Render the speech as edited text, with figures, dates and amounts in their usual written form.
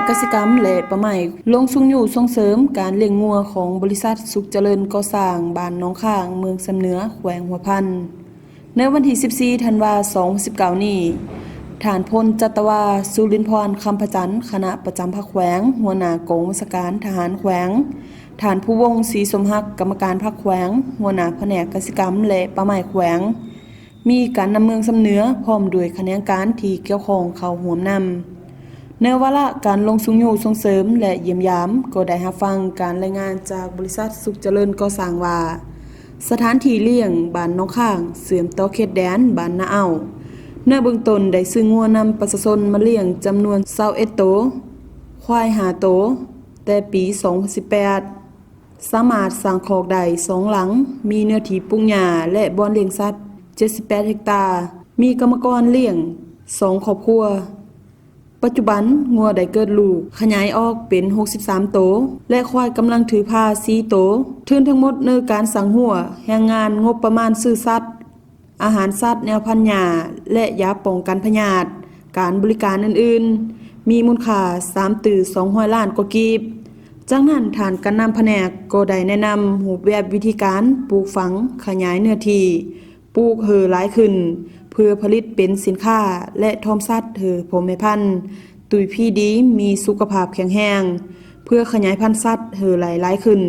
กกสิกรรมและประไหมลงส่งอยู่ส่งเสริมการเลี้ยงงัวของบริษัทสุขเจริญก่อสร้างบ้านหนองข้างเมืองสำเหนือแขวงหัวพันในวันที่14ธันวาคม2019นี้ฐานพลจัตวาสุรินทร์พรคำพจันทร์คณะประจำภาคแขวงหัวหน้ากองบัญชาการทหารแขวงฐานผู้วงศรีสมหักกรรมการภาคแขวงหัวหน้าแผนกกสิกรรมและประไหมแขวงมีการนำเมืองสำเหนือพร้อมด้วยคณะการที่เกี่ยวข้องเข้าร่วมนำในวาระการลงส่งอยู่ส่งเสริมและเยี่ยมยามก็ได้รับฟังการรายงานจากบริษัทสุขเจริญก่อสร้างว่าสถานที่เลี้ยงบ้านหนองข้างเสื่อมต่อเขตแดนบ้านนาเอาในเบื้องต้นได้ซื้องัวนำประชาชนมาเลี้ยงจำนวน21ตัวควาย5ตัวแต่ปี2018สามารถสร้างคอกได้2หลังมีเนื้อที่ปลูกหญ้าและบ่อนเลี้ยงสัตว์78เฮกตาร์มีกรรมกรเลี้ยง2ครอบครัวปัจจุบันงัวได้เกิดลูกขยายออกเป็น63โตวและควายกำลังถือผ้า4โตวทุนทั้งหมดในการสั่งหัวแรงงานงบประมาณซื้อสัตว์อาหารสัตว์แนวพันธุ์หญ้าและยาป้องกันพยาธิการบริการอื่นๆมีมูลค่า200 ล้านกว่ากีบจากนั้นฐานการนำแผนกก็ได้แนะนำรูปแบบวิธีการปลูกฝังขยายเนื้อที่ปลูกหลายขึ้นเพื่อผลิตเป็นสินค้าและทอมสัตว์พ่อแม่พันธุ์ตุยพี่ดีมีสุขภาพแข็งแรงเพื่อขยายพันธุ์สัตว์หลายขึ้น